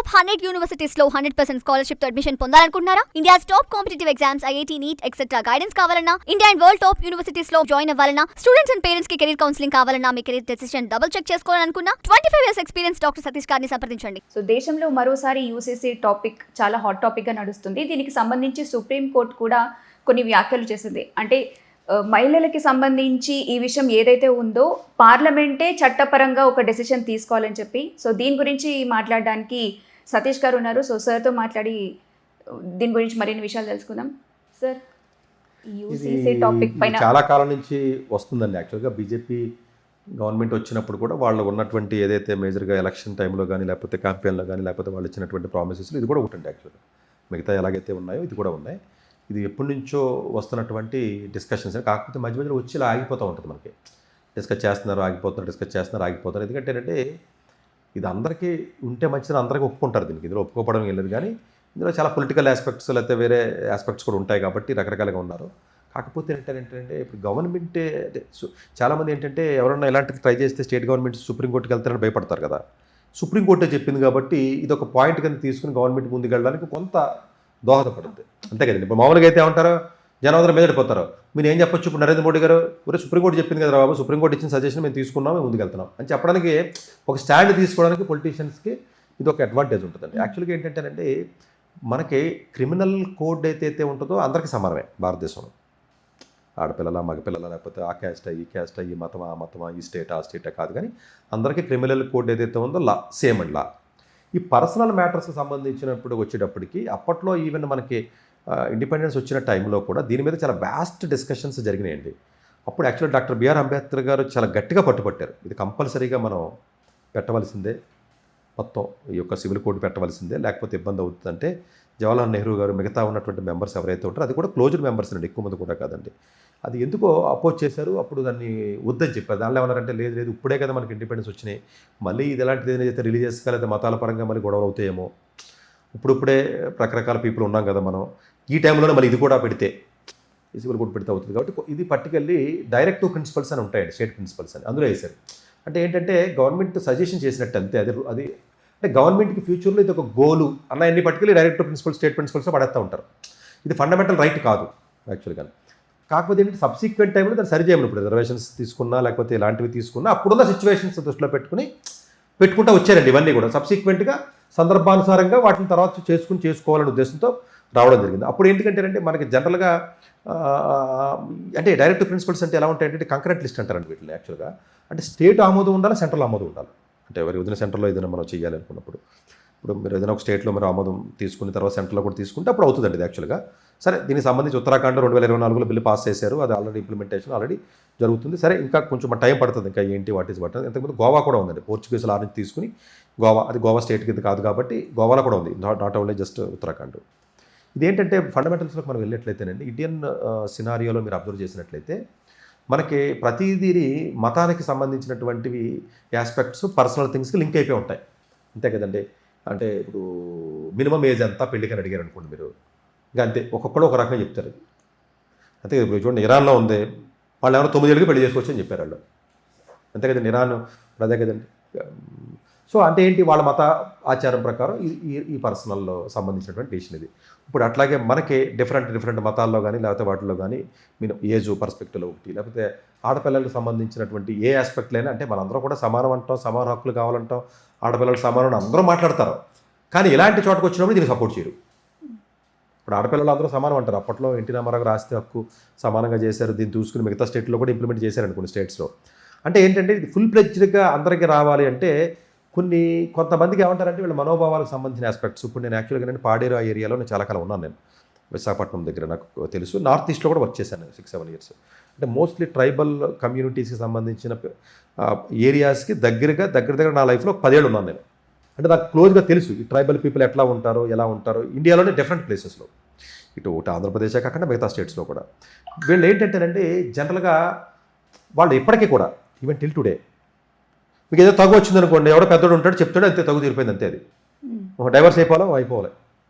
Top 100 universities లో 100% scholarship తో admission పొందాలనుకుంటున్నారా? India's top competitive exams, IIT, NEET etcetera guidance కావాలన్నా, India and world top universities లో join అవ్వాలన్నా, స్టూడెంట్స్ అండ్ పేరెంట్స్ కి కెరీర్ కౌన్సిలింగ్ కావాలన్నా, మీ కెరీర్ డెసిషన్ డబుల్ చెక్ చేసుకోవాలనుకున్నా 25 years ఎక్స్పీరియన్స్ డాక్టర్ సతీష్ గారిని సంప్రదించండి. సో దేశంలో మరోసారి యూసీసీ టాపిక్ చాలా హాట్ టాపిక్గా నడుస్తుంది. దీనికి సంబంధించి సుప్రీంకోర్టు కూడా కొన్ని వ్యాఖ్యలు చేసింది. అంటే మహిళలకి సంబంధించి ఈ విషయం ఏదైతే ఉందో పార్లమెంటే చట్టపరంగా ఒక డెసిషన్ తీసుకోవాలని చెప్పి, సో దీని గురించి మాట్లాడడానికి సతీష్ గారు ఉన్నారు. సో సార్తో మాట్లాడి దీని గురించి మరిన్ని విషయాలు తెలుసుకుందాం. సార్, యూసీసీ టాపిక్ పైన చాలా కాలం నుంచి వస్తుందండి. యాక్చువల్గా బీజేపీ గవర్నమెంట్ వచ్చినప్పుడు కూడా వాళ్ళు ఉన్నటువంటి ఏదైతే మేజర్గా ఎలక్షన్ టైంలో కానీ, లేకపోతే క్యాంపెయిన్లో కానీ, లేకపోతే వాళ్ళు ఇచ్చినటువంటి ప్రామిసెస్లో ఇది కూడా ఒకటి యాక్చువల్గా మిగతా ఎలాగైతే ఉన్నాయో ఇది కూడా ఉన్నాయి. ఇది ఎప్పటి నుంచో వస్తున్నటువంటి డిస్కషన్స్. కాకపోతే మధ్య మధ్యలో వచ్చి ఇలా ఆగిపోతూ ఉంటుంది. మనకి డిస్కస్ చేస్తున్నారు, ఆగిపోతారు. ఎందుకంటే అంటే ఇది అందరికీ ఉంటే మంచిదని అందరికీ ఒప్పుకుంటారు. దీనికి ఇందులో ఒప్పుకోవడం ఏం లేదు. కానీ ఇందులో చాలా పొలిటికల్ ఆస్పెక్ట్స్ లేకపోతే వేరే ఆస్పెక్ట్స్ కూడా ఉంటాయి కాబట్టి రకరకాలుగా ఉన్నారు. కాకపోతే ఏంటంటే ఇప్పుడు గవర్నమెంటే చాలామంది ఏంటంటే ఎవరన్నా ఇలాంటిది ట్రై చేస్తే స్టేట్ గవర్నమెంట్ సుప్రీంకోర్టుకి వెళ్తారని భయపడతారు కదా. సుప్రీంకోర్టే చెప్పింది కాబట్టి ఇది ఒక పాయింట్ కింద తీసుకుని గవర్నమెంట్ ముందుకు వెళ్ళడానికి కొంత దోహదపడుతుంది. అంతే కదండి. ఇప్పుడు మామూలుగా అయితే ఏమంటారు, జనాలందరూ మీదడిపోతారు. మీరు ఏం చెప్పొచ్చు, ఇప్పుడు నరేంద్ర మోడీ గారు సుప్రీంకోర్టు చెప్పింది కదా బాబు, సుప్రీంకోర్టు ఇచ్చిన సజెషన్ మేము తీసుకున్నాం, మేము ముందుకు వెళ్తున్నాం అని చెప్పడానికి ఒక స్టాండ్ తీసుకోవడానికి పొలిటీషియన్స్కి ఇది ఒక అడ్వాంటేజ్ ఉంటుందండి. యాక్చువల్గా ఏంటంటేనండి, మనకి క్రిమినల్ కోడ్ అయితే ఉంటుందో అందరికీ సమానమే భారతదేశంలో. ఆడపిల్లల, మగపిల్లల, లేకపోతే ఆ క్యాస్ట్ ఈ క్యాస్ట్, ఈ మతమా ఆ మతమా, ఈ స్టేట్ ఆ స్టేటే కాదు. కానీ అందరికీ క్రిమినల్ కోడ్ ఏదైతే ఉందో సేమ్ అండ్ లా. ఈ పర్సనల్ మ్యాటర్స్కి సంబంధించినప్పుడు వచ్చేటప్పటికి అప్పట్లో ఈవెన్ మనకి ఇండిపెండెన్స్ వచ్చిన టైంలో కూడా దీని మీద చాలా వ్యాస్ట్ డిస్కషన్స్ జరిగినాయండి. అప్పుడు యాక్చువల్లీ డాక్టర్ బిఆర్ అంబేద్కర్ గారు చాలా గట్టిగా పట్టుబట్టారు. ఇది కంపల్సరీగా మనం పెట్టవలసిందే, మొత్తం ఈ యొక్క సివిల్ కోడ్ పెట్టవలసిందే, లేకపోతే ఇబ్బంది అవుతుందంటే జవహర్లాల్ నెహ్రూ గారు మిగతా ఉన్నటువంటి మెంబర్స్ ఎవరైతే ఉంటారో అది కూడా క్లోజ్డ్ మెంబర్స్ అండి, ఎక్కువ మంది కూడా కాదండి. అది ఎందుకో అపోజ్ చేశారు. అప్పుడు దాన్ని వద్దని చెప్పారు. దానిలో ఏమన్నారంటే లేదు ఇప్పుడే కదా మనకి ఇండిపెండెన్స్ వచ్చినాయి, మళ్ళీ ఇది ఎలాంటిది ఏదైతే రిలీజియస్గా లేదా మతాల పరంగా మళ్ళీ గొడవలు అవుతాయేమో, ఇప్పుడే రకరకాల పీపుల్ ఉన్నాం కదా మనం, ఈ టైంలోనే మళ్ళీ ఇది కూడా పెడితే సివిల్ కోడ్ పెడితే అవుతుంది. కాబట్టి ఇది పట్టుకెళ్ళి డైరెక్టివ్ ప్రిన్సిపల్స్ అని ఉంటాయండి, స్టేట్ ప్రిన్సిపల్స్ అని అందులో వేశారు. అంటే ఏంటంటే గవర్నమెంట్ సజెషన్ చేసినట్టు అంతే. అది అంటే గవర్నమెంట్కి ఫ్యూచర్లో ఇది ఒక గోలు అన్న ఎన్ని పట్టుకెళ్ళి డైరెక్టివ్ ప్రిన్సిపల్స్, స్టేట్ ప్రిన్సిపల్స్లో పడేస్తూ ఉంటారు. ఇది ఫండమెంటల్ రైట్ కాదు యాక్చువల్గా. కాకపోతే ఏంటంటే సబ్సిక్వెంట్ టైంలో దాన్ని సరిచేయమని, ఇప్పుడు రిజర్వేషన్స్ తీసుకున్నా లేకపోతే ఇలాంటివి తీసుకున్నా అప్పుడున్న సిచ్యువేషన్స్ దృష్టిలో పెట్టుకుంటూ వచ్చారండి. ఇవన్నీ కూడా సబ్సిక్వెంట్గా సందర్భానుసారంగా వాటిని తర్వాత చేసుకోవాలనే ఉద్దేశంతో రావడం జరిగింది. అప్పుడు ఏంటంటే మనకి జనరల్గా అంటే డైరెక్ట్ ప్రిన్సిపల్స్ అంటే ఎలా ఉంటాయంటే కంకరెంట్ లిస్ట్ అంటారండి వీటిని. యాక్చువల్గా అంటే స్టేట్ ఆమోదం ఉండాలి, సెంట్రల్ ఆమోదం ఉండాలి. అంటే ఎవరి ఏదైనా సెంట్రల్లో ఏదైనా మనం చేయాలి అనుకున్నప్పుడు, ఇప్పుడు మీరు ఏదైనా ఒక స్టేట్లో మీరు ఆమోదం తీసుకుని తర్వాత సెంట్రల్లో కూడా తీసుకుంటే అప్పుడు అవుతుందండి ఇది యాక్చువల్గా. సరే, దీనికి సంబంధించి ఉత్తరాఖండ్లో 2024లో బిల్లు పాస్ చేశారు. అది ఆల్రెడీ ఇంప్లిమెంటేషన్ ఆల్రెడీ జరుగుతుంది. సరే, ఇంకా కొంచెం టైం పడుతుంది. ఇంకా ఏంటి వాట్ ఈస్ ఇంతకుముందు గోవా కూడా ఉందండి. పోర్చుగీసులు నుంచి తీసుకుని గోవా, అది గోవా స్టేట్ కింద కాదు కాబట్టి గోవాలో కూడా ఉంది, నాట్ ఓన్లీ జస్ట్ ఉత్తరాఖండ్. ఇదేంటంటే ఫండమెంటల్స్లోకి మనం వెళ్ళినట్లయితేనండి, ఇండియన్ సినారియోలో మీరు అబ్జర్వ్ చేసినట్లయితే మనకి ప్రతిదీ మతానికి సంబంధించినటువంటివి ఆస్పెక్ట్స్ పర్సనల్ థింగ్స్కి లింక్ అయిపోయి ఉంటాయి. అంతే కదండి. అంటే ఇప్పుడు మినిమం ఏజ్ అంతా పెళ్ళికని అడిగారు అనుకోండి మీరు, ఇంకా అంతే ఒక్కొక్కడు ఒక రకంగా చెప్తారు. అంతే కదా. ఇప్పుడు చూడండి, ఇరాన్లో ఉంది, వాళ్ళు ఎవరో 9 ఏళ్ళకి పెళ్లి చేసుకోవచ్చు అని చెప్పారు వాళ్ళు. అంతే కదండి. ఇరాన్ అదే కదండి. సో అంటే ఏంటి, వాళ్ళ మత ఆచారం ప్రకారం ఈ పర్సనల్లో సంబంధించినటువంటి డిసిషన్ ఇది. ఇప్పుడు అట్లాగే మనకి డిఫరెంట్ మతాల్లో కానీ లేకపోతే వాటిల్లో కానీ మీరు ఏజ్ పర్స్పెక్టివ్లో ఒకటి, లేకపోతే ఆడపిల్లలకు సంబంధించినటువంటి ఏ ఆస్పెక్ట్లైనా, అంటే మనందరం కూడా సమానం అంటాం, సమాన హక్కులు కావాలంటాం, ఆడపిల్లలకు సమానం అందరూ మాట్లాడతారు. కానీ ఇలాంటి చోటకు వచ్చినప్పుడు దీన్ని సపోర్ట్ చేయరు. ఇప్పుడు ఆడపిల్లలు అందరూ సమానం అంటారు. అప్పట్లో ఎన్టీ రామారావు గారు ఆస్తి హక్కు సమానంగా చేశారు. దీన్ని చూసుకుని మిగతా స్టేట్లో కూడా ఇంప్లిమెంట్ చేశారు అనుకోండి స్టేట్స్లో. అంటే ఏంటంటే ఇది ఫుల్ ప్లెడ్జ్డ్గా అందరికీ రావాలి అంటే కొంతమందికి ఏమంటారంటే వీళ్ళ మనోభావాలకు సంబంధించిన ఆస్పెక్ట్స్. ఇప్పుడు నేను యాక్చువల్గా నేను పాడేరు ఆ ఏరియాలో నేను చాలా కాలం ఉన్నాను. నేను విశాఖపట్నం దగ్గర నాకు తెలుసు. నార్త్ ఈస్ట్లో కూడా వర్క్ చేశాను 6-7 years. అంటే మోస్ట్లీ ట్రైబల్ కమ్యూనిటీస్కి సంబంధించిన ఏరియాస్కి దగ్గర నా లైఫ్లో 10 ఏళ్ళు ఉన్నాను నేను. అంటే నాకు క్లోజ్గా తెలుసు ఈ ట్రైబల్ పీపుల్ ఎట్లా ఉంటారో ఎలా ఉంటారో ఇండియాలోనే డిఫరెంట్ ప్లేసెస్లో, ఇటు ఆంధ్రప్రదేశే కాకుండా మిగతా స్టేట్స్లో కూడా. వీళ్ళు ఏంటంటేనండి జనరల్గా వాళ్ళు ఇప్పటికీ కూడా ఈవెన్ టిల్ టుడే మీకు ఏదో తగు వచ్చిందనుకోండి, ఎవడో పెద్దోడు ఉంటాడు చెప్తాడు, అంతే తగు తీరిపోయింది అంతే. అది ఒక డైవర్స్ అయిపోవాలి,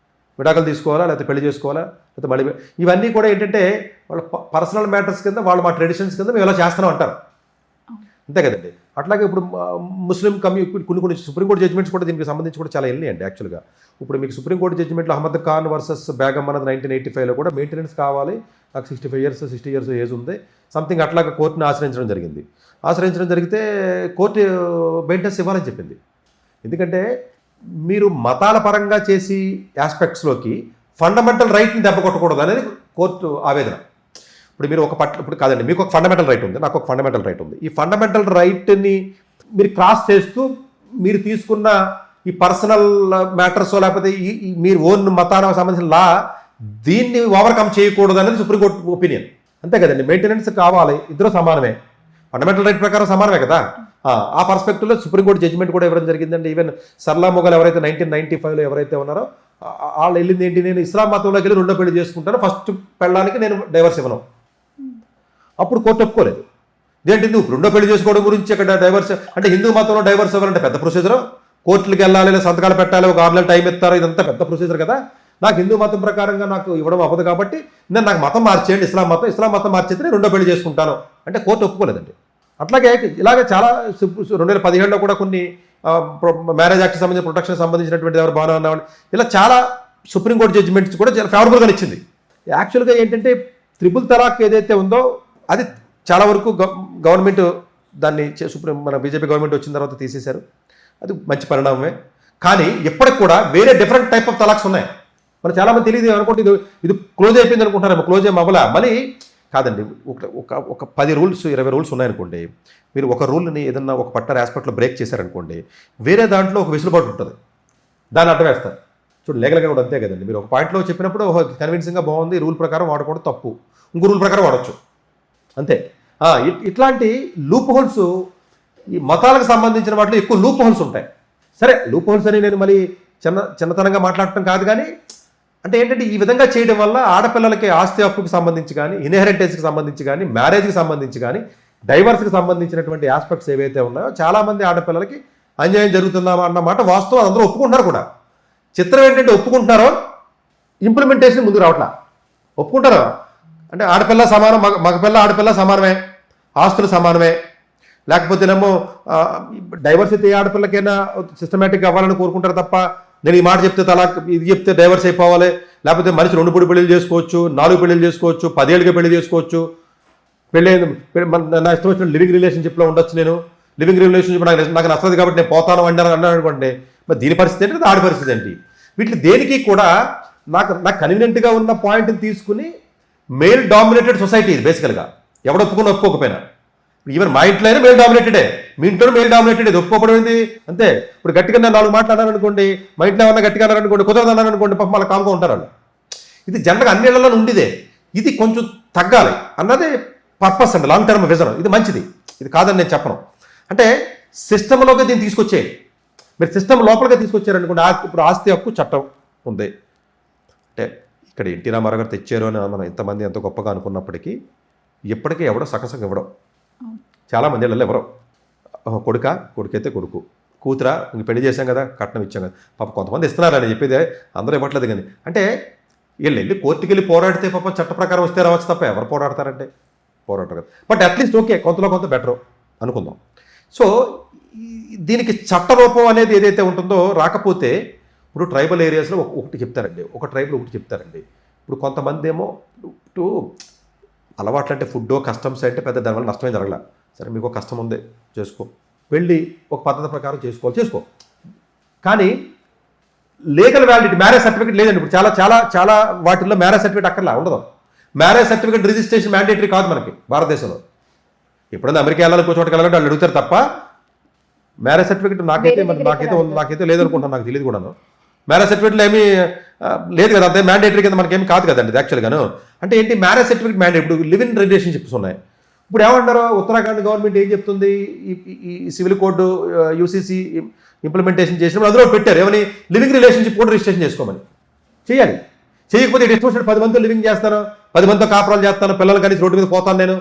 విడాకులు తీసుకోవాలా, లేకపోతే పెళ్లి చేసుకోవాలా, లేకపోతే మళ్ళీ ఇవన్నీ కూడా ఏంటంటే వాళ్ళ పర్సనల్ మ్యాటర్స్ కింద, వాళ్ళు మా ట్రెడిషన్స్ కింద మేము ఇలా చేస్తున్నాం అంటారు. అంతే కదండి. అట్లాగే ఇప్పుడు ముస్లిం కొన్ని సుప్రీంకోర్టు జడ్జిమెంట్స్ కూడా దీనికి సంబంధించి కూడా చాలా వెళ్ళినాయండి యాక్చువల్గా. ఇప్పుడు మీకు సుప్రీంకోర్టు జడ్జిమెంట్లో అహ్మద్ ఖాన్ వర్సెస్ బేగం అన్నది 1985లో కూడా మెయింటెనెన్స్ కావాలి, నాకు 60 ఇయర్స్ ఏజ్ ఉంది సంథింగ్, అట్లాగా కోర్టుని ఆశ్రయించడం జరిగితే కోర్టు మెయింటెనెన్స్ ఇవ్వాలని చెప్పింది. ఎందుకంటే మీరు మతాల పరంగా చేసి ఆస్పెక్ట్స్లోకి ఫండమెంటల్ రైట్ని దెబ్బ కొట్టకూడదు అనేది కోర్టు ఆవేదన. ఇప్పుడు మీరు ఇప్పుడు కాదండి, మీకు ఒక ఫండమెంటల్ రైట్ ఉంది, నాకు ఒక ఫండమెంటల్ రైట్ ఉంది. ఈ ఫండమెంటల్ రైట్ని మీరు క్రాస్ చేస్తూ మీరు తీసుకున్న ఈ పర్సనల్ మ్యాటర్స్ లేకపోతే ఈ మీరు ఓన్ మతానికి సంబంధించిన లా దీన్ని ఓవర్కమ్ చేయకూడదు అనేది సుప్రీంకోర్టు ఒపీనియన్. అంతే కదండి, మెయింటెనెన్స్ కావాలి, ఇద్దరు సమానమే, ఫండమెంటల్ రైట్ ప్రకారం సమానమే కదా. ఆ పర్స్పెక్టివ్లో సుప్రీంకోర్టు జడ్జిమెంట్ కూడా ఇవ్వడం జరిగిందండి. ఈవెన్ సర్లా మొఘల్ ఎవరైతే 1995లో ఎవరైతే ఉన్నారో వాళ్ళు వెళ్ళింది ఏంటి, నేను ఇస్లాం మతంలోకి వెళ్ళి రెండో పెళ్లి చేసుకుంటాను, ఫస్ట్ పెళ్ళడానికి నేను డైవర్స్ ఇవ్వను. అప్పుడు కోర్టు ఒప్పుకోలేదు. ఇదేంటి నువ్వు రెండో పెళ్లి చేసుకోవడం గురించి అక్కడ డైవర్స్ అంటే హిందూ మతంలో డైవర్స్ ఇవ్వాలంటే పెద్ద ప్రొసీజర్, కోర్టులకు వెళ్ళాలి, లేదా సంతకాలు పెట్టాలి, ఒక 6 నెలలు టైం ఇస్తారు, ఇదంతా పెద్ద ప్రొసీజర్ కదా. నాకు హిందూ మతం ప్రకారంగా నాకు ఇవ్వడం అవ్వదు కాబట్టి నేను నాకు మతం మార్చేయండి, ఇస్లాం మతం మార్చేస్తే నేను రెండో పెళ్లి చేసుకుంటాను అంటే కోర్టు ఒప్పుకోలేదండి. అట్లాగే ఇలాగే చాలా 2017లో కూడా కొన్ని మ్యారేజ్ యాక్ట్ సంబంధించిన ప్రొటెక్షన్ సంబంధించినటువంటి ఎవరు బాగా ఉన్నవాళ్ళు ఇలా చాలా సుప్రీంకోర్టు జడ్జిమెంట్స్ కూడా చాలా ఫేవరబుల్గా ఇచ్చింది. యాక్చువల్గా ఏంటంటే ట్రిపుల్ తలాక్ ఏదైతే ఉందో అది చాలా వరకు గవర్నమెంట్ దాన్ని మన బీజేపీ గవర్నమెంట్ వచ్చిన తర్వాత తీసేశారు, అది మంచి పరిణామమే. కానీ ఇప్పటికి కూడా వేరే డిఫరెంట్ టైప్ ఆఫ్ తలాక్స్ ఉన్నాయి. మరి చాలామంది తెలియదు అనుకుంటే ఇది క్లోజ్ అయిపోయింది అనుకుంటారేమో, క్లోజ్ ఏం అవ్వలా. మళ్ళీ కాదండి, ఒక 10 రూల్స్ 20 రూల్స్ ఉన్నాయనుకోండి, మీరు ఒక రూల్ని ఏదన్నా ఒక పర్టికులర్ ఆస్పెక్ట్లో బ్రేక్ చేశారనుకోండి, వేరే దాంట్లో ఒక వెసులుబాటు ఉంటుంది, దాన్ని అడ్డం వేస్తారు. చూడండి, లీగల్గా కూడా అంతే కదండి, మీరు ఒక పాయింట్లో చెప్పినప్పుడు కన్విన్సింగ్గా బాగుంది, రూల్ ప్రకారం వాడకూడదు తప్పు, ఇంకో రూల్ ప్రకారం వాడచ్చు అంతే. ఇట్లాంటి లూప్ హోల్స్ ఈ మతాలకు సంబంధించిన వాటిలో ఎక్కువ లూప్ హోల్స్ ఉంటాయి. సరే, లూప్ హోల్స్ అని నేను మళ్ళీ చిన్నతనంగా మాట్లాడటం కాదు, కానీ అంటే ఏంటంటే ఈ విధంగా చేయడం వల్ల ఆడపిల్లలకి ఆస్తి హక్కుకు సంబంధించి కానీ, ఇన్హెరిటెన్స్కి సంబంధించి కానీ, మ్యారేజ్కి సంబంధించి కానీ, డైవర్స్కి సంబంధించినటువంటి ఆస్పెక్ట్స్ ఏవైతే ఉన్నాయో చాలామంది ఆడపిల్లలకి అన్యాయం జరుగుతుందా అన్నమాట వాస్తవం, అందరూ ఒప్పుకుంటున్నారు కూడా. చిత్రం ఏంటంటే ఒప్పుకుంటున్నారో ఇంప్లిమెంటేషన్ ముందుకు రావట్లా. ఒప్పుకుంటారు అంటే ఆడపిల్ల సమానం, మగపిల్ల ఆడపిల్ల సమానమే, ఆస్తులు సమానమే, లేకపోతేనేమో డైవర్స్ అయితే ఆడపిల్లకైనా సిస్టమేటిక్గా అవ్వాలని కోరుకుంటారు తప్ప నేను ఈ మాట చెప్తే తలాక్, ఇది చెప్తే డైవర్స్ అయిపోవాలి, లేకపోతే మనిషి 2 పెళ్ళిళ్ళు చేసుకోవచ్చు, 4 పెళ్ళిళ్ళు చేసుకోవచ్చు, 10 ఏళ్ళకి పెళ్లి చేసుకోవచ్చు, నా ఇష్టం వచ్చిన లివింగ్ రిలేషన్షిప్లో ఉండొచ్చు, నేను లివింగ్ రిలేషన్షిప్ నాకు నచ్చదు కాబట్టి నేను పోతాను అన్నాను అనుకోండి, మరి దీని పరిస్థితి ఏంటి, ఆడి పరిస్థితి ఏంటి? వీటిని దేనికి కూడా నాకు కన్వీనియంట్గా ఉన్న పాయింట్ని తీసుకుని మేల్ డామినేటెడ్ సొసైటీ ఇది బేసికల్గా, ఎవడు ఒప్పుకోకపోయినా. ఈవెన్ మా ఇంట్లో అయినా మేల్ డామినేటెడే, మీ ఇంట్లో మేల్ డామినేటెడ్, ఇది ఒప్పుకోవడం ఏంది అంతే. ఇప్పుడు గట్టిగా నేను 4 మాటలు అన్నారనుకోండి, మా ఇంట్లో ఏమన్నా గట్టిగా అన్నారనుకోండి, కుదరదు అన్నారనుకోండి, పాపం మళ్ళీ కామ్గా ఉంటారు వాళ్ళు. ఇది జనరల్గా అన్ని ఇళ్లలో ఉండేదే, ఇది కొంచెం తగ్గాలి అన్నదే పర్పస్ అండి, లాంగ్ టర్మ్ విజన్. ఇది మంచిది, ఇది కాదని నేను చెప్పను. అంటే సిస్టంలోకి దీన్ని తీసుకొచ్చే, మీరు సిస్టమ్ లోపలిగా తీసుకొచ్చారనుకోండి. ఇప్పుడు ఆస్తి హక్కు చట్టం ఉంది అంటే ఇక్కడ ఎన్టీ రామారావు గారు తెచ్చారు అని మనం ఎంతమంది ఎంత గొప్పగా అనుకున్నప్పటికీ ఇప్పటికీ ఎవడో సగసగం ఇవ్వడం, చాలామంది ఇళ్ళలో ఎవరో కొడుకైతే కొడుకు, కూతురా ఇంక పెళ్లి చేశాం కదా కట్నం ఇచ్చాం కదా, పాప కొంతమంది ఇస్తున్నారని చెప్పేది అందరూ ఇవ్వట్లేదు. కానీ అంటే వెళ్ళి కోర్టుకి వెళ్ళి పోరాడితే పాప చట్ట ప్రకారం వస్తే రావచ్చు తప్ప ఎవరు పోరాడతారంటే పోరాడతారు కదా. బట్ అట్లీస్ట్ ఓకే, కొంత బెటర్ అనుకుందాం. సో దీనికి చట్టరూపం అనేది ఏదైతే ఉంటుందో రాకపోతే, ఇప్పుడు ట్రైబల్ ఏరియాస్లో ఒకటి చెప్తారండి, ఒక ట్రైబ్లో ఒకటి చెప్తారండి. ఇప్పుడు కొంతమంది ఏమో అలవాట్లు అంటే ఫుడ్ కస్టమ్స్ అంటే పెద్ద దానివల్ల నష్టమే జరగల, సరే మీకు ఒక కష్టం ఉంది చేసుకో, వెళ్ళి ఒక పద్ధతి ప్రకారం చేసుకో. కానీ లీగల్ వ్యాలిడిటీ మ్యారేజ్ సర్టిఫికేట్ లేదండి. ఇప్పుడు చాలా చాలా చాలా వాటిల్లో మ్యారేజ్ సర్టిఫికేట్ అక్కర్లా ఉండదు. మ్యారేజ్ సర్టిఫికేట్ రిజిస్ట్రేషన్ మ్యాండేటరీ కాదు మనకి భారతదేశంలో. ఎప్పుడైనా అమెరికా వెళ్ళాలి, ఇంకో చోటకి వెళ్ళాలంటే వాళ్ళు అడుగుతారు తప్ప మ్యారేజ్ సర్టిఫికేట్ నాకైతే లేదనుకుంటాను, నాకు తెలియదు కూడాను. మ్యారేజ్ సర్టిఫికేట్లో ఏమీ లేదు కదా, అంతే మ్యాండేటరీ కింద మనకేమి కాదు కదండి యాక్చువల్గాను. అంటే ఏంటి మ్యారేజ్ సర్టిఫికేట్ మ్యాండేట్. ఇప్పుడు లివ్ ఇన్ రిలేషన్షిప్స్ ఉన్నాయి. ఇప్పుడు ఏమంటారు, ఉత్తరాఖండ్ గవర్నమెంట్ ఏం చెప్తుంది, ఈ సివిల్ కోడ్ యూసీసీ ఇంప్లిమెంటేషన్ చేసినప్పుడు అందులో పెట్టారు ఏమని, లివింగ్ రిలేషన్షిప్ కూడా రిజిస్ట్రేషన్ చేసుకోమని. చేయాలి. చేయకపోతే ఇటు ఇష్టం 10 మందితో లివింగ్ చేస్తాను, 10 మందితో కాపురాలు చేస్తాను, పిల్లలు కానీ రోడ్డు మీద పోతాను నేను.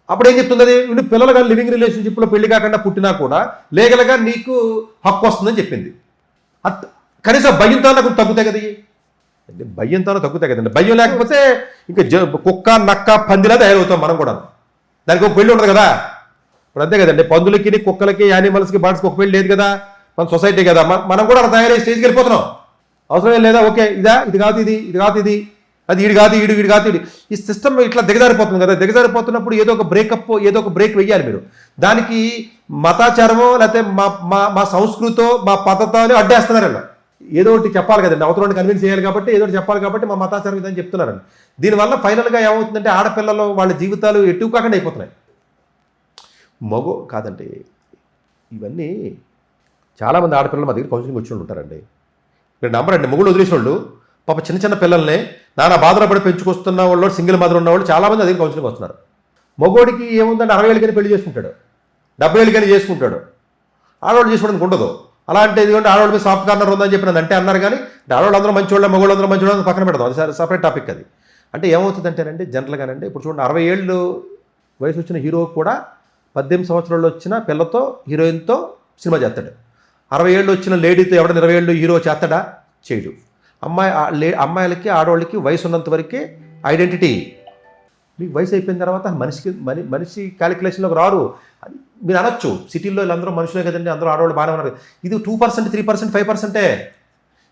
అప్పుడు ఏం చెప్తుంది అది, పిల్లలు కానీ లివింగ్ రిలేషన్షిప్లో పెళ్లి కాకుండా పుట్టినా కూడా లీగల్గా నీకు హక్కు వస్తుందని చెప్పింది. కనీసం భయంతో నాకు తగ్గుతాయి కదా, భయంతో తగ్గుతాయి కదండి. భయం లేకపోతే ఇంకా కుక్క నక్క పందిలా తయారవుతాం మనం కూడా. దానికి ఒక పెళ్ళి ఉండదు కదా, ఇప్పుడు అంతే కదండి, పందులకి కుక్కలకి యానిమల్స్కి బర్డ్స్కి ఒక పెళ్ళి లేదు కదా, మన సొసైటీ కదా, మనం కూడా అలా తయారై స్టేజ్కి వెళ్ళిపోతున్నాం. అవసరం లేదా, ఓకే ఇది కాదు ఇది అది ఈడు కాదు ఈడు ఈ సిస్టమ్ ఇట్లా దిగజారిపోతుంది కదా. దిగజారిపోతున్నప్పుడు ఏదో ఒక బ్రేకప్ ఏదో ఒక బ్రేక్ వెయ్యాలి మీరు. దానికి మతాచారమో లేకపోతే మా సంస్కృతో మా పద్ధతో అని అడ్డేస్తున్నారు అలా. ఏదో ఒకటి చెప్పాలి కదండి, అవతలని కన్విన్స్ చేయాలి కాబట్టి ఏదో ఒకటి చెప్పాలి కాబట్టి మా మతాచారం ఇదని చెప్తున్నారండి. దీనివల్ల ఫైనల్గా ఏమవుతుందంటే ఆడపిల్లలు వాళ్ళ జీవితాలు ఎటు కాకుండా అయిపోతున్నాయి. కాదండి, ఇవన్నీ చాలామంది ఆడపిల్లలు మా దగ్గర కౌన్సిలింగ్ వచ్చి ఉంటారండి. మీరు నమ్మరండి, మొగుడు వదిలేసిన వాళ్ళు పాప చిన్న పిల్లల్ని నానా బాధలు పడి పెంచుకొస్తున్న వాళ్ళు, సింగిల్ మదర్ ఉన్నవాళ్ళు చాలామంది దగ్గర కౌన్సిలింగ్ వస్తున్నారు. మగోడికి ఏముందంటే 60 ఏళ్ళకని పెళ్లి చేసుకుంటాడు, 70 ఏళ్ళకని చేసుకుంటాడు, ఆడవాళ్ళు చేసుకోవడానికి ఉండదు. అలా అంటే ఎందుకంటే ఆడవాళ్ళ మీద సాఫ్ట్ కార్నర్ ఉందని చెప్పి అంటే అన్నారు. కానీ ఆడవాళ్ళు అందరూ మంచివాళ్ళు, మగవాళ్ళు అందరూ మంచివాళ్ళు పక్కన పెడదాం, అది సపరేట్ టాపిక్. అది అంటే ఏమవుతుందంటేనండి జనరల్గానండి, ఇప్పుడు చూడండి 60 ఏళ్ళు వయసు వచ్చిన హీరో కూడా 18 సంవత్సరాలు వచ్చిన పిల్లతో హీరోయిన్తో సినిమా చేస్తాడు. 60 ఏళ్ళు వచ్చిన లేడీతో ఎవడైనా 20 ఏళ్ళు హీరో చేస్తాడా? చేయడు. అమ్మాయిలకి ఆడవాళ్ళకి వయసు ఉన్నంత వరకే ఐడెంటిటీ. మీకు వయసు అయిపోయిన తర్వాత మనిషి క్యాలిక్యులేషన్లోకి రారు. మీరు అనొచ్చు సిటీల్లో వీళ్ళందరూ మనుషులే కదండి, అందరూ ఆడవాళ్ళు బాగానే ఉన్నారు. ఇది 2%, 3%, 5%.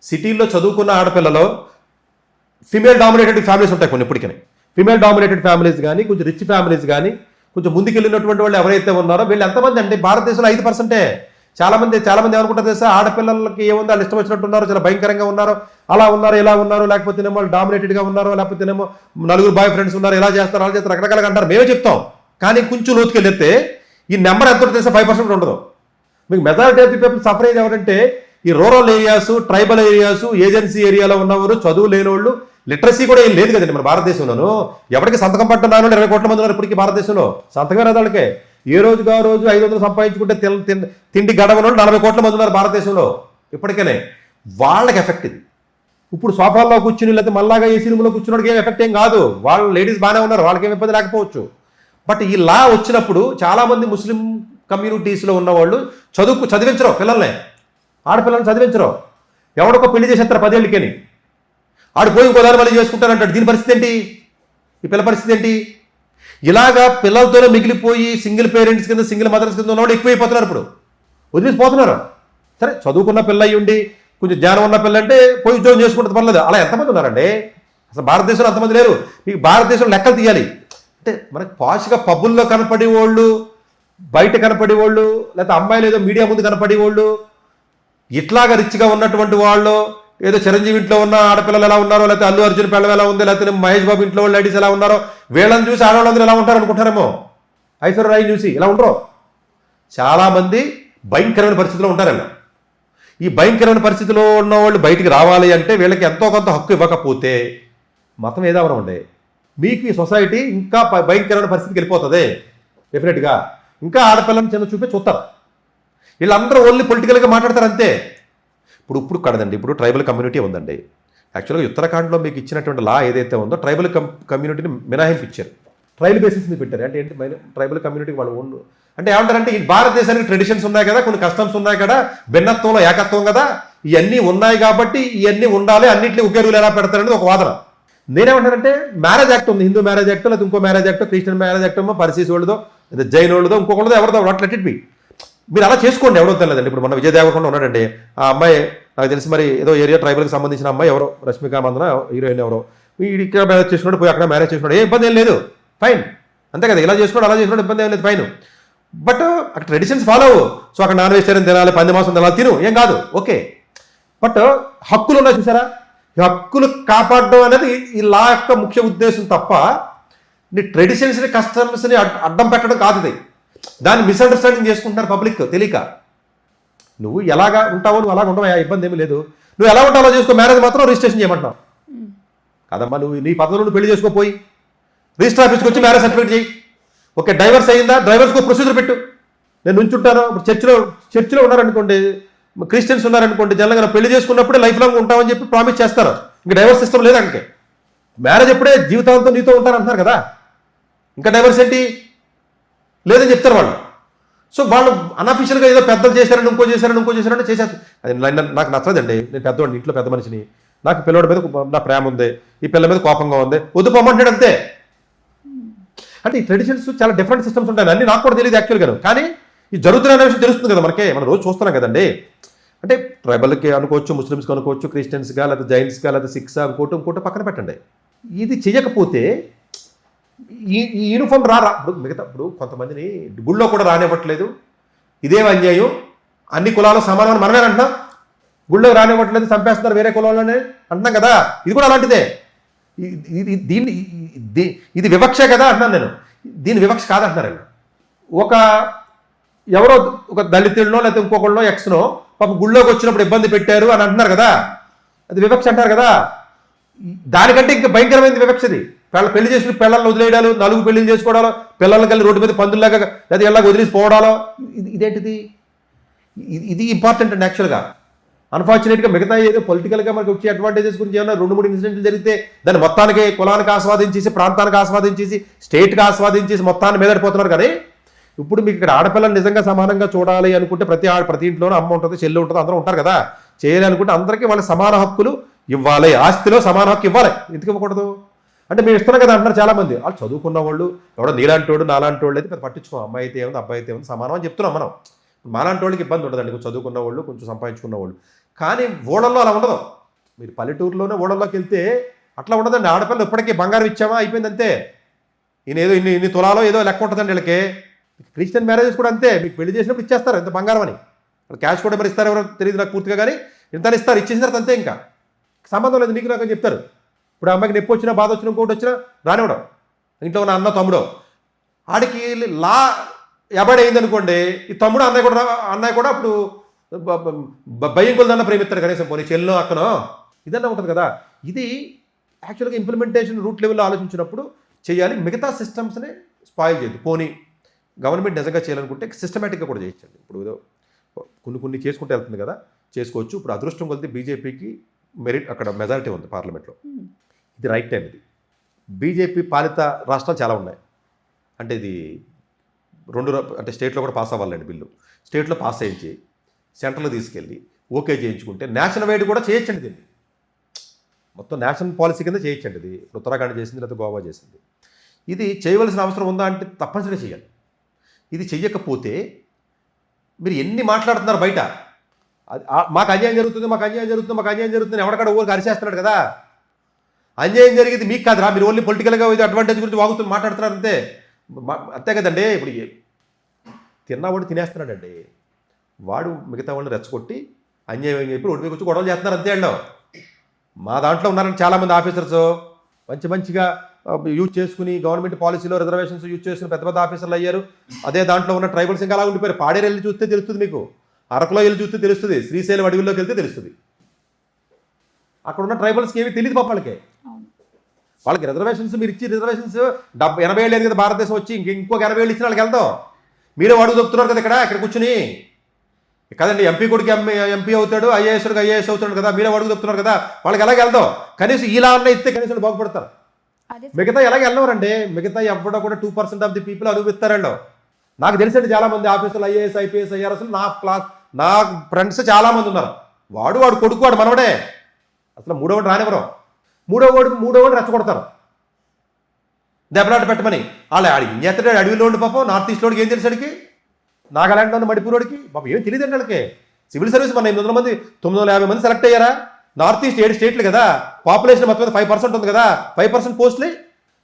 సిటీల్లో చదువుకున్న ఆడపిల్లలో ఫిమేల్ డామినేటెడ్ ఫ్యామిలీస్ ఉంటాయి కొన్ని. ఇప్పటికీ ఫిమేల్ డామినేటెడ్ ఫ్యామిలీస్ కానీ, కొంచెం రిచ్ ఫ్యామిలీస్ కానీ, కొంచెం ముందుకెళ్ళినటువంటి వాళ్ళు ఎవరైతే ఉన్నారో వీళ్ళు ఎంతమంది అంటే భారతదేశంలో 5%. చాలామంది ఏమనుకుంటారు తెలుసా, ఆడపిల్లలకి ఏముందో వాళ్ళు ఇష్టం వచ్చినట్టు ఉన్నారు, చాలా భయంకరంగా ఉన్నారు, అలా ఉన్నారు ఇలా ఉన్నారు, లేకపోతేనేమో వాళ్ళు డామినేటెడ్గా ఉన్నారు, లేకపోతేనేమో నలుగురు బాయ్ ఫ్రెండ్స్ ఉన్నారు, ఇలా చేస్తారు అలా చేస్తారు, రకరకాలుగా అంటారు. మేమే చెప్తాం. కానీ కొంచెం లోతుకెళ్ళితే ఈ నెంబర్ ఎంత తెలుసా, 5% ఉండదు. మీకు majority of the people suffer అయ్యేది ఎవరంటే ఈ rural areas, tribal areas, agency ఏరియాలో ఉన్నవారు, చదువు లేనివాళ్ళు, లిటరసీ కూడా ఏం లేదు కదండి మన భారతదేశంలోనూ. ఎవరికి సంతకం పట్టున్నాను 20 కోట్ల మంది ఉన్నారు ఇప్పటికీ భారతదేశంలో. సంతకం రాదు వాళ్ళకే. ఏ రోజుగా రోజు 500 సంపాదించుకుంటే తిండి గడవని 40 కోట్ల మంది ఉన్నారు భారతదేశంలో ఇప్పటికనే. వాళ్ళకి ఎఫెక్ట్ ఇది. ఇప్పుడు సోఫాల్లో కూర్చుని లేకపోతే మళ్ళాగా ఏసీ రూమ్లో కూర్చున్నోడికి ఏం ఎఫెక్ట్ ఏం కాదు. వాళ్ళు లేడీస్ బాగానే ఉన్నారు, వాళ్ళకి ఏం ఇబ్బంది లేకపోవచ్చు. బట్ ఈ లా వచ్చినప్పుడు చాలామంది ముస్లిం కమ్యూనిటీస్లో ఉన్నవాళ్ళు చదివించరు పిల్లల్ని, ఆడపిల్లల్ని చదివించరు. ఎవడికో పెళ్లి చేసేస్తారు 10 ఏళ్ళకని, ఆడు పోయి ఇంకోదారి మళ్ళీ చేసుకుంటారంటాడు. దీని పరిస్థితి ఏంటి? ఈ పిల్ల పరిస్థితి ఏంటి? ఇలాగా పిల్లలతోనే మిగిలిపోయి సింగిల్ పేరెంట్స్ కింద, సింగిల్ మదర్స్ కింద ఉన్నవాడు ఎక్కువైపోతున్నారు. ఇప్పుడు వదిలేసిపోతున్నారు. సరే చదువుకున్న పిల్ల అయ్యి ఉండి కొంచెం జ్ఞానం ఉన్న పిల్ల అంటే పోయి ఉద్యోగం చేసుకుంటే పర్లేదు. అలా ఎంతమంది ఉన్నారండి అసలు భారతదేశంలో? అంతమంది లేరు. మీకు భారతదేశంలో లెక్కలు తీయాలి అంటే మనకి పాష్గా పబ్బుల్లో కనపడేవాళ్ళు, బయట కనపడేవాళ్ళు, లేకపోతే అమ్మాయిలు ఏదో మీడియా ముందు కనపడేవాళ్ళు, ఇట్లాగా రిచ్గా ఉన్నటువంటి వాళ్ళు, ఏదో చిరంజీవి ఇంట్లో ఉన్న ఆడపిల్లలు ఎలా ఉన్నారో, లేకపోతే అల్లు అర్జున్ పిల్లలు ఎలా ఉంది, లేకపోతే మహేష్ బాబు ఇంట్లో వాళ్ళు లేడీస్ ఎలా ఉన్నారో, వీళ్ళని చూసి ఆడవాళ్ళందరూ ఎలా ఉంటారు అనుకుంటారేమో. ఐశ్వర్య రాయ్ చూసి ఇలా ఉండరు. చాలామంది భయంకరమైన పరిస్థితిలో ఉంటారన్న. ఈ భయంకరమైన పరిస్థితిలో ఉన్న వాళ్ళు బయటికి రావాలి అంటే వీళ్ళకి ఎంతో కొంత హక్కు ఇవ్వకపోతే మతం ఏదైనా ఉండే మీకు ఈ సొసైటీ ఇంకా భయంకరమైన పరిస్థితికి వెళ్ళిపోతుంది డెఫినెట్గా. ఇంకా ఆడపిల్లని చిన్న చూపే చూస్తారు. వీళ్ళందరూ ఓన్లీ పొలిటికల్గా మాట్లాడతారు అంతే. ఇప్పుడు కడదండి, ఇప్పుడు ట్రైబల్ కమ్యూనిటీ ఉందండి. యాక్చువల్గా ఉత్తరాఖండ్లో మీకు ఇచ్చినటువంటి లా ఏదైతే ఉందో ట్రైబల్ కమ్యూనిటీని మినహాయింపు ఇచ్చారు, ట్రైబల్ బేసిస్ మీద పెట్టారు. అంటే ఏంటి, ట్రైబల్ కమ్యూనిటీకి వాళ్ళు ఓన్ అంటే ఏమంటారంటే ఈ భారతదేశానికి ట్రెడిషన్స్ ఉన్నాయి కదా, కొన్ని కస్టమ్స్ ఉన్నాయి కదా, భిన్నత్వంలో ఏకత్వం కదా, ఇవన్నీ ఉన్నాయి కాబట్టి ఇవన్నీ ఉండాలి, అన్నింటినీ ఒకే రూల్ ఎలా పెడతారనేది ఒక వాదన. నేనేమంటానంటే మ్యారేజ్ యాక్ట్ ఉంది, హిందూ మ్యారేజ్ యాక్ట్, లేదా ఇంకో marriage act, Christian marriage act, పరిసీస్ వాళ్ళదో లేదా జైన్ వాళ్ళదో ఇంకొకళ్ళదో ఎవరిదో నాట్ లెట్ ఇట్ బి. మీరు అలా చేసుకోండి, ఎవరో తెలియదండి. ఇప్పుడు మన విజయ్ దేవరకొండ ఉన్నాడండి, ఆ అమ్మాయి నాకు తెలిసి మరి ఏదో ఏరియా ట్రైబల్కి సంబంధించిన అమ్మాయి ఎవరో, రష్మిక మందన హీరోయిన్ ఎవరో, ఇక్కడ మ్యారేజ్ చేసుకున్నాడు, పోయి అక్కడ మ్యారేజ్ చేసుకున్నాడు, ఏ ఇబ్బంది ఏం లేదు, ఫైన్, అంతే కదా. ఇలా చేసుకున్నాడు అలా చేసుకున్నాడు, ఇబ్బంది ఏం లేదు, ఫైన్. బట్ అక్కడ ట్రెడిషన్స్ ఫాలో అవ్వు. సో అక్కడ నాన్ వెజిటేరియన్ తినాలి, 10 మాసం తినాలి, తిను, ఏం కాదు, ఓకే. బట్ హక్కులు ఉన్నాయి చూసారా, ఈ హక్కులు కాపాడడం అనేది ఈ లా యొక్క ముఖ్య ఉద్దేశం తప్ప నీ ట్రెడిషన్స్ని కస్టమ్స్ని అడ్డం పెట్టడం కాదు. ఇది దాన్ని మిస్అండర్స్టాండింగ్ చేసుకుంటున్నారు పబ్లిక్ తెలియక. నువ్వు ఎలాగా ఉంటావో నువ్వు అలాగ ఉండవా, ఇబ్బంది ఏమీ లేదు. నువ్వు ఎలా ఉంటావో చేసుకో, మ్యారేజ్ మాత్రం రిజిస్ట్రేషన్ చేయమంటున్నావు కదమ్మా. నువ్వు నీ పద్ధతులు నువ్వు పెళ్లి చేసుకోపోయి రిజిస్టర్ ఆఫీస్కి వచ్చి మ్యారేజ్ సర్టిఫికేట్ చేయి. ఓకే, డైవర్స్ అయిందా, డ్రైవర్స్కి ప్రొసీజర్ పెట్టు. నేను నుంచుంటాను. ఇప్పుడు చర్చిలో ఉన్నారనుకోండి, క్రిస్టియన్స్ ఉన్నారనుకోండి, జనరల్గా పెళ్లి చేసుకున్నప్పుడే లైఫ్ లాంగ్ ఉంటామని చెప్పి ప్రామిస్ చేస్తారు. ఇంకా డైవర్స్ సిస్టమ్ లేదు. అంటే మ్యారేజ్ ఎప్పుడే జీవితాంతం నీతో ఉంటారంటున్నారు కదా, ఇంకా డైవర్స్ ఏంటి లేదని చెప్తారు వాళ్ళు. సో వాళ్ళు అన్అఫీషియల్గా ఏదో పెద్దలు చేశారని ఇంకో చేశారని చేశారు. అది నాకు నచ్చదండి. నేను పెద్దవాడిని, ఇంట్లో పెద్ద మనిషిని, నాకు పిల్లవాడి మీద నా ప్రేమ ఉంది, ఈ పిల్ల మీద కోపంగా ఉంది, వద్దు పొమ్మంటాడు అంతే. అంటే ఈ ట్రెడిషన్స్ చాలా డిఫరెంట్ సిస్టమ్స్ ఉంటాయి, అన్నీ నాకు కూడా తెలియదు యాక్చువల్గా, కానీ ఈ జరుగుతున్న విషయం తెలుస్తుంది కదా మనకి, మనం రోజు చూస్తున్నాం కదండి. అంటే ట్రైబల్కి అనుకోవచ్చు, ముస్లిమ్స్కి అనుకోవచ్చు, క్రిస్టియన్స్గా లేదా జైన్స్గా లేదా సిక్స్గా ఇంకోటి పక్కన పెట్టండి. ఇది చేయకపోతే ఈ యూనిఫామ్ ఇప్పుడు కొంతమందిని గుళ్ళో కూడా రానివ్వట్లేదు, ఇదేం అన్యాయం, అన్ని కులాలు సమానం మనమే అంటున్నాం, గుళ్ళో రానివ్వట్లేదు, చంపేస్తున్నారు వేరే కులంలోనే అంటున్నాం కదా. ఇది కూడా అలాంటిదే. ఇది వివక్ష కదా అంటున్నాను నేను, దీని వివక్ష కాదంటున్నారు. ఎవరో ఒక దళితుడినో లేకపోతే ఇంకొకళ్ళనో ఎక్స్నో పాపం గుళ్ళోకి వచ్చినప్పుడు ఇబ్బంది పెట్టారు అని అంటున్నారు కదా, అది వివక్ష అంటారు కదా. దానికంటే ఇంకా భయంకరమైనది వివక్షది. పెళ్లి చేసిన పిల్లల్ని వదిలేయడాలు, 4 పెళ్లిళ్ళు చేసుకోవడాలు, పిల్లల్ని కలిసి రోడ్డు మీద పందుల్లాగా లేదా ఎలాగ వదిలేసి పోవడాలో, ఇదేంటిది? ఇది ఇంపార్టెంట్ అండి యాక్చువల్గా. అన్ఫార్చునేట్గా మిగతా ఏదో పొలిటికల్గా మనకి వచ్చే అడ్వాంటేజెస్ గురించి ఏమైనా 2-3 ఇన్సిడెంట్లు జరిగితే దాన్ని మొత్తానికి కులానికి ఆస్వాదించేసి, ప్రాంతానికి ఆస్వాదించేసి, స్టేట్కి ఆస్వాదించేసి మొత్తాన్ని మీదడిపోతున్నారు. కానీ ఇప్పుడు మీకు ఇక్కడ ఆడపిల్లని నిజంగా సమానంగా చూడాలి అనుకుంటే ప్రతి ఇంట్లోనూ అమ్మ ఉంటుంది, చెల్లి ఉంటుంది, అందరూ ఉంటారు కదా. చేయాలి అనుకుంటే అందరికీ వాళ్ళ సమాన హక్కులు ఇవ్వాలి, ఆస్తిలో సమాన హక్కు ఇవ్వాలి. ఎందుకు ఇవ్వకూడదు అంటే మేము ఇస్తున్నాం కదా అంటున్నారు చాలామంది. వాళ్ళు చదువుకున్న వాళ్ళు, ఎవడో నీలాంటోడు నాలాంటి వాళ్ళు అయితే పెద్ద పట్టించుకో, అమ్మాయి అయితే ఏముంది అబ్బాయి అయితే ఏముంది సమానం అని చెప్తున్నాం మనం. మాలాంటి వాళ్ళకి ఇబ్బంది ఉండదండి, కొంచెం చదువుకున్న వాళ్ళు, కొంచెం సంపాదించుకున్న వాళ్ళు. కానీ ఊళ్ళల్లో అలా ఉండదు. మీరు పల్లెటూరులోనే ఊళ్ళల్లోకి వెళ్తే అట్లా ఉండదండి. ఆడపిల్లలు ఇప్పటికీ బంగారం ఇచ్చామా అయిపోయింది అంతే. ఏదో ఇన్ని తులాలో ఏదో లెక్క ఉంటుందండి వీళ్ళకి. క్రిస్టియన్ మ్యారేజెస్ కూడా అంతే, మీకు పెళ్లి చేసినప్పుడు ఇచ్చేస్తారు ఎంత బంగారం అని. క్యాష్ కూడా మరి ఇస్తారు ఎవరో తెలియదు నాకు పూర్తిగా, కానీ ఇంత ఇస్తారు, ఇచ్చేసిన తర్వాత అంతే, ఇంకా సంబంధం లేదు నీకు నాకు అని చెప్తారు. ఇప్పుడు అమ్మాయికి నొప్పి వచ్చినా, బాధ వచ్చినా, ఇంకోటి వచ్చినా రానివ్వడం. ఇంట్లో ఉన్న అన్న తమ్ముడు ఆడికి లా ఎబడి అయింది అనుకోండి, ఈ తమ్ముడు అన్నయ్య కూడా అప్పుడు భయంకులదన్న ప్రేమిస్తారు కనీసం, పోనీ చెల్లో అక్కనో ఇదన్నా ఉంటుంది కదా. ఇది యాక్చువల్గా ఇంప్లిమెంటేషన్ రూట్ లెవెల్లో ఆలోచించినప్పుడు చేయాలి. మిగతా సిస్టమ్స్ని స్పాయిల్ చేయదు. పోనీ గవర్నమెంట్ నిజంగా చేయాలనుకుంటే సిస్టమేటిక్గా కూడా చేయొచ్చండి. ఇప్పుడు ఏదో కొన్ని చేసుకుంటూ వెళ్తుంది కదా, చేసుకోవచ్చు. ఇప్పుడు అదృష్టం కొలితే బీజేపీకి అక్కడ మెజారిటీ ఉంది పార్లమెంట్లో. ఇది రైట్ టైం. ఇది బీజేపీ పాలిత రాష్ట్రాలు చాలా ఉన్నాయి. అంటే ఇది అంటే స్టేట్లో కూడా పాస్ అవ్వాలండి బిల్లు. స్టేట్లో పాస్ చేయించి సెంట్రల్లో తీసుకెళ్ళి ఓకే చేయించుకుంటే నేషనల్ వైడ్ కూడా చేయొచ్చండి. దీన్ని మొత్తం నేషనల్ పాలసీ కింద చేయొచ్చండి. ఇది ఉత్తరాఖండ్ చేసింది, లేకపోతే గోవా చేసింది. ఇది చేయవలసిన అవసరం ఉందా అంటే తప్పనిసరిగా చేయాలి. ఇది చెయ్యకపోతే మీరు ఎన్ని మాట్లాడుతున్నారు బయట, మాకు అన్యాయం జరుగుతుంది, మాకు అన్యాయం జరుగుతుంది, మాకు అన్యాయం జరుగుతుంది, ఎవరికడ ఊరికి అరిచేస్తున్నాడు కదా. అన్యాయం జరిగింది మీకు కాదురా, మీరు ఓన్లీ పొలిటికల్గా ఇది అడ్వాంటేజ్ గురించి వాగుతూ మాట్లాడుతున్నారు అంతే కదండి. ఇప్పుడు తిన్నవాడు తినేస్తున్నాడండి, వాడు మిగతా వాళ్ళని రెచ్చగొట్టి అన్యాయం అని చెప్పి ఒడిపైకి వచ్చి గొడవలు చేస్తున్నారు అంతే. వాళ్ళు మా దాంట్లో ఉన్నారని చాలామంది ఆఫీసర్స్ మంచిగా యూజ్ చేసుకుని గవర్నమెంట్ పాలసీలో రిజర్వేషన్స్ యూజ్ చేసుకుని పెద్ద ఆఫీసర్లు అయ్యారు. అదే దాంట్లో ఉన్న ట్రైబల్స్ ఇంకా అలా ఉండిపోయారు. పాడేరు వెళ్ళి చూస్తే తెలుస్తుంది, మీకు అరకులో వెళ్ళి చూస్తే తెలుస్తుంది, శ్రీశైలం అడవిలోకి వెళ్తే తెలుస్తుంది. అక్కడ ఉన్న ట్రైబల్స్కి ఏమీ తెలియదు పాప వాళ్ళకి రిజర్వేషన్స్ మీరు ఇచ్చి రిజర్వేషన్స్ 80 ఏళ్ళు కదా భారతదేశం వచ్చి, ఇంకొక 80 ఏళ్ళు ఇచ్చిన వాళ్ళకి వెళ్తాం. మీరే అడుగు చెప్తున్నారు కదా ఇక్కడ కూర్చుని కదండి. ఎంపీ కొడుకు ఎంపీ అవుతాడు, ఐఏఎస్ అవుతాడు కదా, మీరే అడుగు చెప్తున్నారు కదా, వాళ్ళకి ఎలాగ వెళ్దాం. కనీసం ఇలా అన్న ఇస్తే కనీసం బాగుపడతారు. మిగతా ఎలాగ వెళ్ళవరండి. మిగతా ఎవడో కూడా 2% ఆఫ్ ది పీపుల్ అనుభవిస్తారండి. నాకు తెలిసండి చాలామంది ఆఫీసులు ఐఏఎస్ ఐపీఎస్ అయ్యారు. అసలు నా ఫ్రెండ్స్ చాలామంది ఉన్నారు. వాడు కొడుకు వాడు మనవడే. అసలు మూడోవాడు రానివ్వరు. మూడోవాడు రెచ్చగొడతారు దెబ్బలాట పెట్టమని. వాళ్ళు ఏం చేస్తాడు అడవిలో ఉండి పాపం. నార్త్ ఈస్ట్లోడికి ఏం తెలిసాడికి, నాగాలాండ్లో ఉన్న మణిపూరోడికి పాపం ఏం తెలియదండి వాళ్ళకి. సివిల్ సర్వీస్ మన 800 మంది 950 మంది సెలెక్ట్ అయ్యారా. నార్త్ ఈస్ట్ 7 స్టేట్లు కదా, పాపులేషన్ మొత్తం మీద 5% ఉంది కదా. 5% పోస్టులు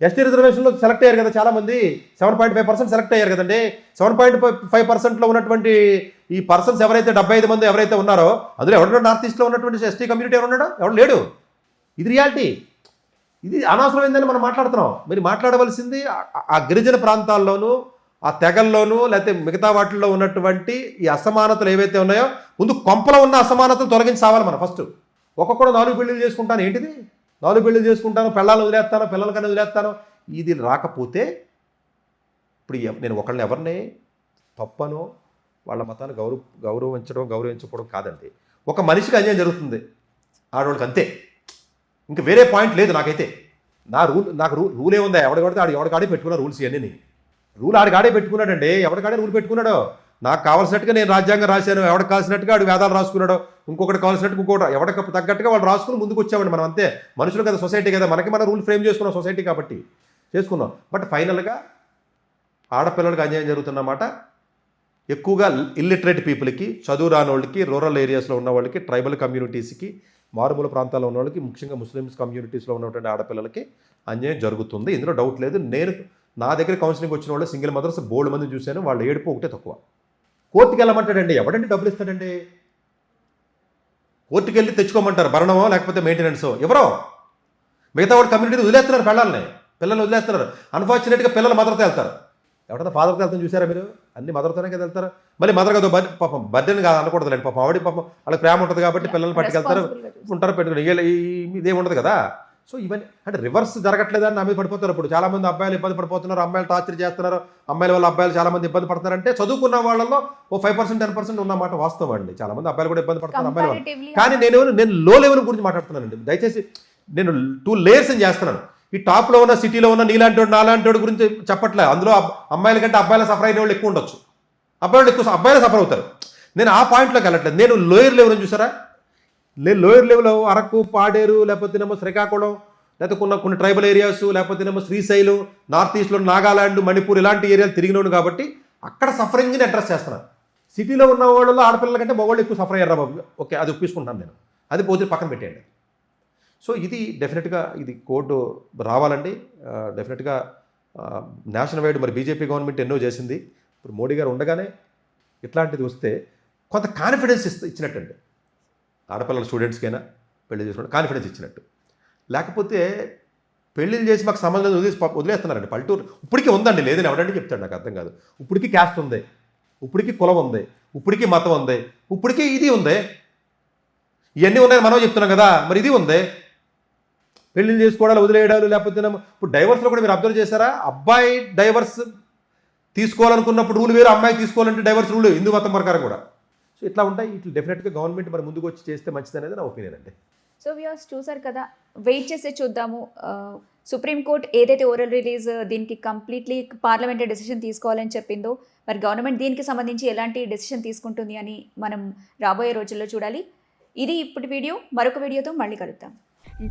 ఎస్టీ రిజర్వేషన్లో సెలెక్ట్ అయ్యారు కదా చాలామంది. 7.5% సెలెక్ట్ అయ్యారు కదండి. 7.5%లో ఉన్నటువంటి ఈ పర్సన్స్ ఎవరైతే 75 మంది ఎవరైతే ఉన్నారో అందులో ఎవరున్నాడు నార్త్ ఈస్ట్లో ఉన్నటువంటి ఎస్టీ కమ్యూనిటీ ఎవరున్నాడో ఎవరు లేడు. ఇది రియాలిటీ. ఇది అనవసరమైందని మనం మాట్లాడుతున్నాం. మీరు మాట్లాడవలసింది ఆ గిరిజన ప్రాంతాల్లోనూ ఆ తెగల్లోనూ లేకపోతే మిగతా వాటిల్లో ఉన్నటువంటి ఈ అసమానతలు ఏవైతే ఉన్నాయో ముందు కొంపలో ఉన్న అసమానతలు తొలగించి సావాలి మనం. ఫస్ట్ ఒక్కొక్కడు 4 పెళ్ళిళ్ళు చేసుకుంటాను, ఏంటిది 4 పెళ్ళిళ్ళు చేసుకుంటాను, పిల్లల్ని వదిలేస్తాను, పిల్లలకన్నా వదిలేస్తాను. ఇది రాకపోతే ఇప్పుడు నేను ఒకళ్ళని ఎవరిని తప్పనో వాళ్ళ మతాన్ని గౌరవించకపోవడం కాదండి. ఒక మనిషికి అన్యాయం జరుగుతుంది, ఆడవాళ్ళకి అంతే, ఇంకా వేరే పాయింట్ లేదు నాకైతే. నాకు రూల్ ఏముందా, ఎవడికడితే ఎవడికాడే పెట్టుకున్నా రూల్స్ ఇవన్నీ. రూల్ ఆడికాడే పెట్టుకున్నాడండి, ఎవడికాడే రూల్ పెట్టుకున్నాడు. నాకు కావాల్సినట్టుగా నేను రాజ్యాంగం రాశాను, ఎవరికి కావాల్సినట్టుగా ఆడు వేదాలు రాసుకున్నాడు, ఇంకొకటి కావాల్సినట్టు ఇంకొకటి ఎవరికి తగ్గట్టుగా వాళ్ళు రాసుకుని ముందుకు వచ్చామండి. మనం అంతే, మనుషులు కదా, సొసైటీ కదా, మనకి మన రూల్ ఫ్రేమ్ చేసుకున్నాం సొసైటీ కాబట్టి చేసుకున్నాం. బట్ ఫైనల్గా ఆడపిల్లలకు అన్యాయం జరుగుతున్నమాట ఎక్కువగా ఇల్లిటరేట్ పీపుల్కి, చదువు రాని వాళ్ళకి, రూరల్ ఏరియాస్లో ఉన్న వాళ్ళకి, ట్రైబల్ కమ్యూనిటీస్కి, మారుమూల ప్రాంతాల్లో ఉన్న వాళ్ళకి, ముఖ్యంగా ముస్లిమ్స్ కమ్యూనిటీస్లో ఉన్నటువంటి ఆడపిల్లలకి అన్యాయం జరుగుతుంది. ఇందులో డౌట్ లేదు. నా దగ్గర కౌన్సిలింగ్ వచ్చిన వాళ్ళు సింగిల్ మదర్స్ బోల్డ్ మంది చూశాను. వాళ్ళ ఏడుపు ఒకటే తక్కువ. కోర్టుకి వెళ్ళమంటాడండి. ఎవడండి డబ్బులు ఇస్తాడండి? కోర్టుకి వెళ్ళి తెచ్చుకోమంటారు, భరణమో లేకపోతే మెయింటెనెన్సో. ఎవరో మిగతా వాడు కమ్యూనిటీ వదిలేస్తున్నారు, పిల్లల్ని వదిలేస్తున్నారు. అన్ఫార్చునేట్గా పిల్లలు మదర్తో వెళ్తారు. ఎవరైనా ఫాదర్తో వెళ్తాను చూసారా మీరు? అన్ని మదర్తోనే కదా వెళ్తారు. మళ్ళీ మదర్ కదా పాపం బర్డెన్ కాదు అనకూడదులేండి. పాపం ఆవిడ పాపం వాళ్ళకి ప్రేమ ఉంటుంది కాబట్టి పిల్లల్ని పట్టుకెళ్తారు, ఉంటారు, పెట్టుకుని ఇదేమి ఉండదు కదా. సో ఇవన్నీ అంటే రివర్స్ జరగట్లేదని నా మీద పడిపోతారు. ఇప్పుడు చాలామంది అబ్బాయిలు ఇబ్బంది పడిపోతున్నారు, అమ్మాయిలు టార్చర్ చేస్తున్నారు, అమ్మాయిల వల్ల అబ్బాయిలు చాలామంది ఇబ్బంది పడుతున్నారంటే చదువుకున్న వాళ్ళలో ఓ 5% 10% ఉన్నమాట వాస్తవం అండి. చాలామంది అబ్బాయిలు కూడా ఇబ్బంది పడుతున్నారు అమ్మాయిల వల్ల. కానీ నేను లో లెవెల్ గురించి మాట్లాడుతున్నానండి. దయచేసి నేను 2 లేయర్స్ చేస్తున్నాను. ఈ టాప్లో ఉన్న సిటీలో ఉన్న నీలాంటి వాడు నాలాంటి వాడు గురించి చెప్పట్లే. అందులో అమ్మాయిల కంటే అబ్బాయిలు సఫర్ అయిన వాళ్ళు ఎక్కువ ఉండొచ్చు, అబ్బాయిలు సఫర్ అవుతారు. నేను ఆ పాయింట్లోకి వెళ్ళట్లేదు. నేను లోయర్ లెవెల్ చూసారా? నేను లోయర్ లెవెల్ అరకు, పాడేరు, లేకపోతే శ్రీకాకుళం, లేకపోతే కొన్ని ట్రైబల్ ఏరియాస్, లేకపోతే శ్రీశైలం, నార్త్ ఈస్ట్లో నాగాలాండ్, మణిపూర్ ఇలాంటి ఏరియాలు తిరిగినోడు కాబట్టి అక్కడ సఫరింగ్ని అడ్రస్ చేస్తున్నాను. సిటీలో ఉన్న వాళ్ళలో ఆడపిల్లల కంటే మగవాళ్ళు ఎక్కువ సఫర్ అయ్యారు బాబు. ఓకే, అది ఒప్పించుకుంటాను నేను. అది పోతే పక్కన పెట్టేయండి. సో ఇది డెఫినెట్గా ఇది కోర్టు రావాలండి. డెఫినెట్గా నేషనల్ వైడ్ మరి బీజేపీ గవర్నమెంట్ ఎన్నో చేసింది. ఇప్పుడు మోడీ గారు ఉండగానే ఇట్లాంటిది వస్తే కొంత కాన్ఫిడెన్స్ ఇచ్చినట్టండి. ఆడపిల్లల స్టూడెంట్స్కైనా పెళ్లి చేసుకోవడం కాన్ఫిడెన్స్ ఇచ్చినట్టు. లేకపోతే పెళ్ళిళ్ళు చేసి మాకు సంబంధం వదిలేస్తున్నారండి. పల్లెటూరు ఇప్పటికీ ఉందండి, లేదని ఎవడండి చెప్తాడు, నాకు అర్థం కాదు. ఇప్పటికీ క్యాస్ట్ ఉంది, ఇప్పటికీ కులం ఉంది, ఇప్పటికీ మతం ఉంది, ఇప్పటికీ ఇది ఉంది. ఇవన్నీ ఉన్నాయని మనం చెప్తున్నాం కదా, మరి ఇది ఉంది. పెళ్ళిళ్ళు చేసుకోవడాలు, వదిలేయడాలు, లేకపోతే ఇప్పుడు డైవర్స్లో కూడా మీరు అబ్జర్వ్ చేశారా? అబ్బాయి డైవర్స్ తీసుకోవాలనుకున్నప్పుడు రూల్ వేరు, అమ్మాయి తీసుకోవాలంటే డైవర్స్ రూల్ హిందూ మతం ప్రకారం కూడా. సో ఇట్లా ఉంటాయి. ఇట్లా డెఫినెట్గా గవర్నమెంట్ మరి ముందుకు వచ్చి చేస్తే మంచిది అనేది నా ఒపీనియన్ అండి. సో వ్యూవర్స్ చూసారు కదా, వెయిట్ చేసి చూద్దాము. సుప్రీంకోర్టు ఏదైతే ఓరల్ రిలీజ్ దీనికి కంప్లీట్లీ పార్లమెంటరీ డెసిషన్ తీసుకోవాలని చెప్పిందో, మరి గవర్నమెంట్ దీనికి సంబంధించి ఎలాంటి డెసిషన్ తీసుకుంటుంది అని మనం రాబోయే రోజుల్లో చూడాలి. ఇది ఇప్పటి వీడియో. మరొక వీడియోతో మళ్ళీ కలుద్దాం.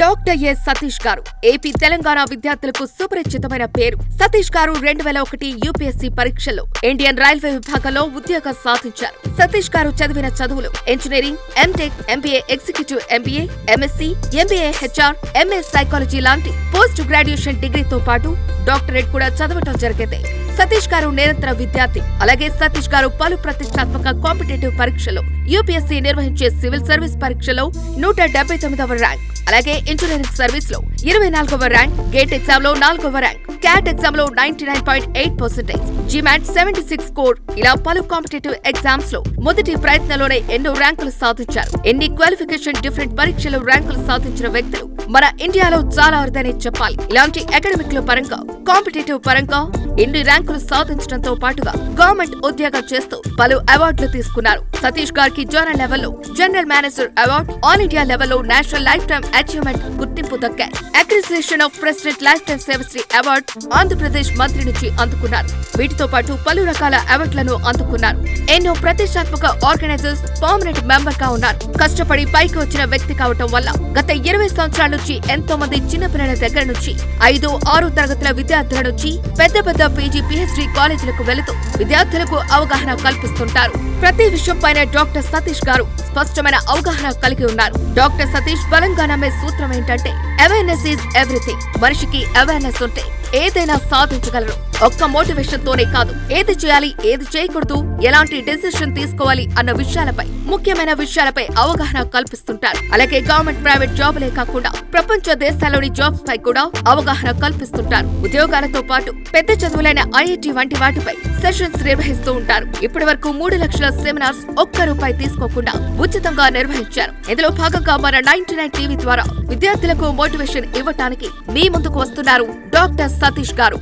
డాక్టర్ ఎస్ సతీష్ గారు ఏపీ తెలంగాణ విద్యార్థులకు సుపరిచితమైన పేరు. సతీష్ గారు 2001 యూపీఎస్సీ పరీక్షల్లో ఇండియన్ రైల్వే విభాగంలో ఉద్యోగం సాధించారు. సతీష్ గారు చదివిన చదువులు engineering, M Tech, MBA executive MBA, MSc, MBA HR, MA psychology లాంటి పోస్ట్ గ్రాడ్యుయేషన్ డిగ్రీతో పాటు డాక్టరేట్ కూడా చదవటం జరిగింది. సతీష్ గారు నిరంతర విద్యార్థి. అలాగే సతీష్ గారు పలు ప్రతిష్టాత్మక కాంపిటేటివ్ పరీక్షలో యూపీఎస్సీ నిర్వహించే సివిల్ సర్వీస్ పరీక్షలో 179వ ర్యాంక్, అలాగే ఇంజనీరింగ్ సర్వీస్ లో 24వ ర్యాంక్, గేట్ ఎగ్జామ్ లో 4వ ర్యాంక్, క్యాట్ ఎగ్జామ్ లో 99.8%, జిమాట్ 76 స్కోర్, ఇలా పలు కాంపిటేటివ్ ఎగ్జామ్స్ లో మొదటి ప్రయత్నంలోనే ఎన్నో ర్యాంకులు సాధించారు. ఎన్ని క్వాలిఫికేషన్ డిఫరెంట్ పరీక్షలు ర్యాంకులు సాధించిన వ్యక్తులు మన ఇండియాలో చాలా అరుదనే చెప్పాలి. ఇలాంటి అకాడమిక్ లో పరంగా, కాంపిటేటివ్ పరంగా ఎన్ని ర్యాంకులు సాధించడంతో పాటుగా గవర్నమెంట్ ఉద్యోగం చేస్తూ పలు అవార్డులు తీసుకున్నారు. సతీష్ గారికి జోనల్ లెవెల్లో general manager award, all India లెవెల్లో నేషనల్ లైఫ్ టైమ్ అచీవ్మెంట్ గుర్తింపు దక్కాయి. అక్రిసియేషన్ of president lifetime Sevashri award Andhra Pradesh మంత్రి నుంచి అందుకున్నారు. వీటితో పాటు పలు రకాల అవార్డులను అందుకున్నారు. ఎన్నో ప్రతిష్టాత్మక ఆర్గనైజర్స్ పర్మనెంట్ మెంబర్ గా ఉన్నారు. కష్టపడి పైకి వచ్చిన వ్యక్తి కావటం వల్ల గత 20 సంవత్సరాల నుంచి ఎంతో మంది చిన్నపిల్లల దగ్గర నుంచి 5, 6 తరగతుల విద్యార్థుల నుంచి పెద్ద పీజీ, పీహెచ్డీ కాలేజీలకు వెళుతూ విద్యార్థులకు అవగాహన కల్పిస్తుంటారు. ప్రతి విషయంపైన డాక్టర్ సతీష్ గారు స్పష్టమైన అవగాహన కలిగి ఉన్నారు. డాక్టర్ సతీష్ బలంగా నమ్మే సూత్రం ఏంటంటే అవేర్నెస్ ఈజ్ ఎవ్రీథింగ్. మనిషికి అవేర్నెస్ ఉంటే ఏదైనా సాధించగలరు. ఒక్క మోటివేషన్ తోనే కాదు, ఏది చేయాలి, ఏది చేయకూడదు, ఎలాంటి డెసిషన్ తీసుకోవాలి అన్న విషయాలపై, ముఖ్యమైన విషయాలపై అవగాహన కల్పిస్తుంటారు. అలాగే గవర్నమెంట్, ప్రైవేట్ జాబులే కాకుండా ప్రపంచ దేశాల్లోని జాబ్స్ పై కూడా అవగాహన కల్పిస్తుంటారు. ఉద్యోగాలతో పాటు పెద్ద చదువులైన ఐఐటి వంటి వాటిపై సెషన్స్ నిర్వహిస్తూ ఉంటారు. ఇప్పటి వరకు 3 లక్షల సెమినార్స్ ₹1 తీసుకోకుండా ఉచితంగా నిర్వహించారు. ఇందులో భాగంగా మన 99 టీవీ ద్వారా విద్యార్థులకు మోటివేషన్ ఇవ్వటానికి మీ ముందుకు వస్తున్నారు డాక్టర్ సతీష్ గారు.